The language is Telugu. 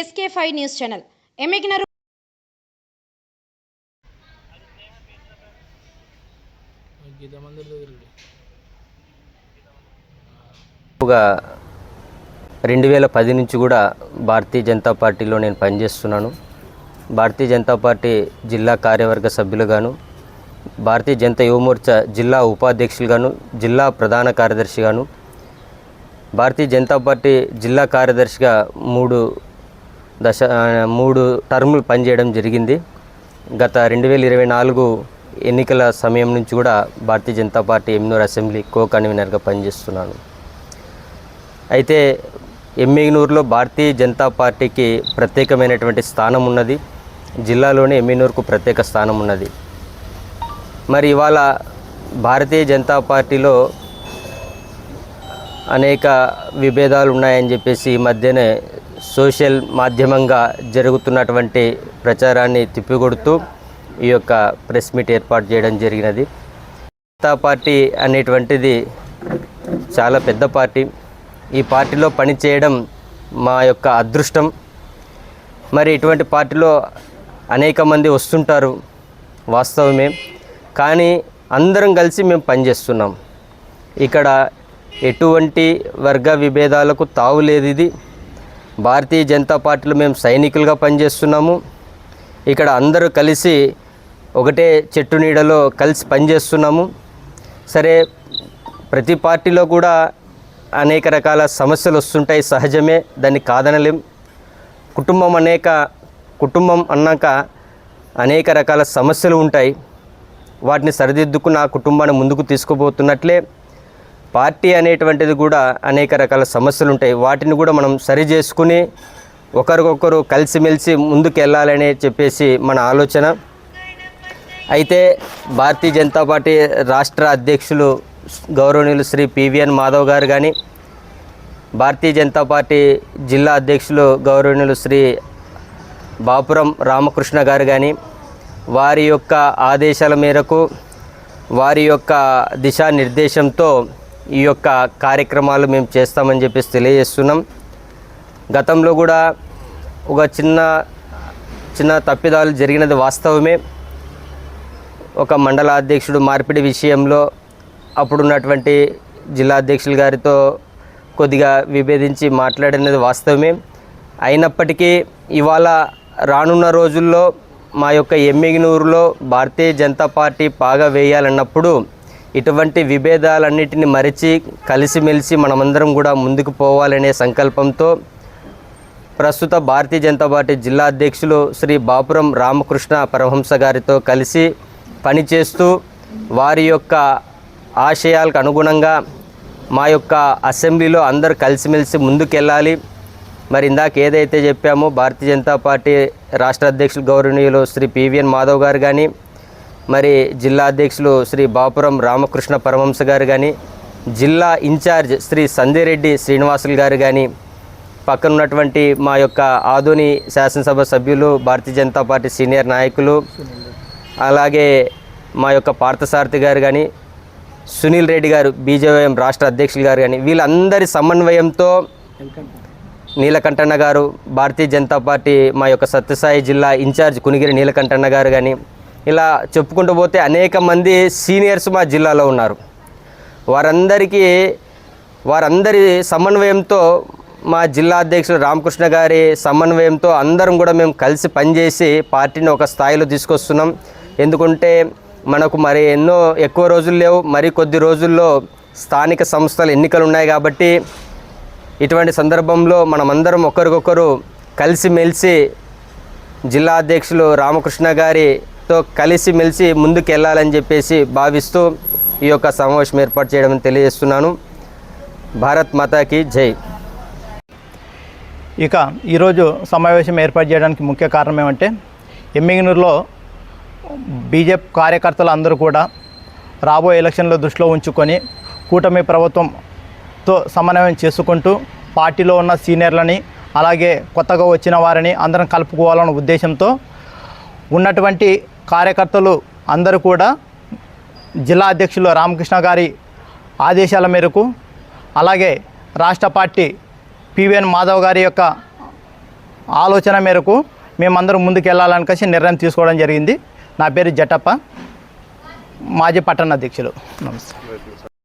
SK5 న్యూస్ ఛానల్ ఎమ్మెగినరు గా 2010 నుంచి కూడా భారతీయ జనతా పార్టీలో నేను పనిచేస్తున్నాను. భారతీయ జనతా పార్టీ జిల్లా కార్యవర్గ సభ్యులుగాను, భారతీయ జనతా యువమోర్చా జిల్లా ఉపాధ్యక్షులుగాను, జిల్లా ప్రధాన కార్యదర్శిగాను, భారతీయ జనతా పార్టీ జిల్లా కార్యదర్శిగా మూడు టర్ములు పనిచేయడం జరిగింది. గత 2024 ఎన్నికల సమయం నుంచి కూడా Bharatiya Janata Party Emmiganur assembly co కన్వీనర్గా పనిచేస్తున్నాను. అయితే ఎమ్మెగ్నూరులో భారతీయ జనతా పార్టీకి ప్రత్యేకమైనటువంటి స్థానం ఉన్నది. జిల్లాలోని ఎమ్మెగ్నూరుకు ప్రత్యేక స్థానం ఉన్నది. మరి ఇవాళ భారతీయ జనతా పార్టీలో అనేక విభేదాలు ఉన్నాయని చెప్పేసి ఈ మధ్యనే సోషల్ మాధ్యమంగా జరుగుతున్నటువంటి ప్రచారాన్ని తిప్పికొడుతూ ఈ యొక్క ప్రెస్ మీట్ ఏర్పాటు చేయడం జరిగినది. జనతా పార్టీ అనేటువంటిది చాలా పెద్ద పార్టీ. ఈ పార్టీలో పనిచేయడం మా యొక్క అదృష్టం. మరి ఇటువంటి పార్టీలో అనేక మంది వస్తుంటారు, వాస్తవమే. కానీ అందరం కలిసి మేము పనిచేస్తున్నాం. ఇక్కడ ఎటువంటి వర్గ విభేదాలకు తావు లేదు. ఇది భారతీయ జనతా పార్టీలో మేము సైనికులుగా పనిచేస్తున్నాము. ఇక్కడ అందరూ కలిసి ఒకటే చెట్టు నీడలో కలిసి పనిచేస్తున్నాము. సరే, ప్రతి పార్టీలో కూడా అనేక రకాల సమస్యలు వస్తుంటాయి, సహజమే, దాన్ని కాదనలేం. కుటుంబం అన్నాక అనేక రకాల సమస్యలు ఉంటాయి. వాటిని సరిదిద్దుకుని ఆ కుటుంబాన్ని ముందుకు తీసుకుపోతున్నట్లే పార్టీ అనేటువంటిది కూడా అనేక రకాల సమస్యలు ఉంటాయి. వాటిని కూడా మనం సరి చేసుకుని ఒకరికొకరు కలిసిమెలిసి ముందుకు వెళ్ళాలని చెప్పేసి మన ఆలోచన. అయితే భారతీయ జనతా పార్టీ రాష్ట్ర అధ్యక్షులు గౌరవనీయులు శ్రీ PVN మాధవ్ గారు కానీ, భారతీయ జనతా పార్టీ జిల్లా అధ్యక్షులు గౌరవనీయులు శ్రీ బాపురం రామకృష్ణ గారు కానీ, వారి యొక్క ఆదేశాల మేరకు, వారి యొక్క దిశానిర్దేశంతో ఈ యొక్క కార్యక్రమాలు మేము చేస్తామని చెప్పేసి తెలియజేస్తున్నాం. గతంలో కూడా ఒక చిన్న తప్పిదాలు జరిగినది వాస్తవమే. ఒక మండల అధ్యక్షుడు మార్పిడి విషయంలో అప్పుడున్నటువంటి జిల్లా అధ్యక్షులు గారితో కొద్దిగా విభేదించి మాట్లాడినది వాస్తవమే. అయినప్పటికీ ఇవాళ రానున్న రోజుల్లో మా యొక్క ఎమ్మెగ్నూరులో భారతీయ జనతా పార్టీ పాగా వేయాలన్నప్పుడు ఇటువంటి విభేదాలన్నిటిని మరిచి కలిసిమెలిసి మనమందరం కూడా ముందుకు పోవాలనే సంకల్పంతో ప్రస్తుత భారతీయ జనతా పార్టీ జిల్లా అధ్యక్షులు శ్రీ బాపురం రామకృష్ణ పరమహంస గారితో కలిసి పనిచేస్తూ వారి యొక్క ఆశయాలకు అనుగుణంగా మా యొక్క అసెంబ్లీలో అందరూ కలిసిమెలిసి ముందుకెళ్ళాలి. మరి ఇందాక ఏదైతే చెప్పామో భారతీయ జనతా పార్టీ రాష్ట్ర అధ్యక్షులు గౌరవనీయులు శ్రీ PVN మాధవ్ గారు కానీ, మరి జిల్లా అధ్యక్షులు శ్రీ బాపురం రామకృష్ణ పరమహంస గారు కానీ, జిల్లా ఇన్ఛార్జ్ శ్రీ సంధ్యారెడ్డి శ్రీనివాసులు గారు కానీ, పక్కనున్నటువంటి మా యొక్క ఆదోని శాసనసభ సభ్యులు, భారతీయ జనతా పార్టీ సీనియర్ నాయకులు, అలాగే మా యొక్క పార్థసారథి గారు కానీ, సునీల్ రెడ్డి గారు BJM రాష్ట్ర అధ్యక్షులు గారు కానీ, వీళ్ళందరి సమన్వయంతో నీలకంఠన్న గారు, భారతీయ జనతా పార్టీ మా యొక్క సత్యసాయి జిల్లా ఇన్ఛార్జ్ కునిగిరి నీలకంఠన్న గారు కానీ, ఇలా చెప్పుకుంటూ పోతే అనేక మంది సీనియర్స్ మా జిల్లాలో ఉన్నారు. వారందరి సమన్వయంతో, మా జిల్లా అధ్యక్షులు రామకృష్ణ గారి సమన్వయంతో అందరం కూడా మేము కలిసి పనిచేసి పార్టీని ఒక స్థాయిలో తీసుకొస్తున్నాం. ఎందుకంటే మనకు మరి ఎక్కువ రోజులు లేవు, మరి కొద్ది రోజుల్లో స్థానిక సంస్థల ఎన్నికలు ఉన్నాయి. కాబట్టి ఇటువంటి సందర్భంలో మనమందరం ఒకరికొకరు కలిసిమెలిసి జిల్లా అధ్యక్షులు రామకృష్ణ గారితో కలిసిమెలిసి ముందుకు వెళ్ళాలని చెప్పేసి భావిస్తూ ఈ యొక్క సమావేశం ఏర్పాటు చేయడం తెలియజేస్తున్నాను. భారత్ మాతాకి జై. ఇక ఈరోజు సమావేశం ఏర్పాటు చేయడానికి ముఖ్య కారణం ఏమంటే, ఎమ్మెగ్నూరులో బీజేపీ కార్యకర్తలు అందరూ కూడా రాబోయే ఎలక్షన్లో దృష్టిలో ఉంచుకొని కూటమి ప్రభుత్వంతో సమన్వయం చేసుకుంటూ పార్టీలో ఉన్న సీనియర్లని, అలాగే కొత్తగా వచ్చిన వారిని అందరం కలుపుకోవాలన్న ఉద్దేశంతో ఉన్నటువంటి కార్యకర్తలు అందరూ కూడా జిల్లా అధ్యక్షులు రామకృష్ణ గారి ఆదేశాల మేరకు, అలాగే రాష్ట్ర పార్టీ PVN మాధవ్ గారి యొక్క ఆలోచన మేరకు మేమందరం ముందుకు వెళ్ళాలనికసి నిర్ణయం తీసుకోవడం జరిగింది. నా పేరు జటప్ప, మాజీ పట్టణ అధ్యక్షులు. నమస్తే.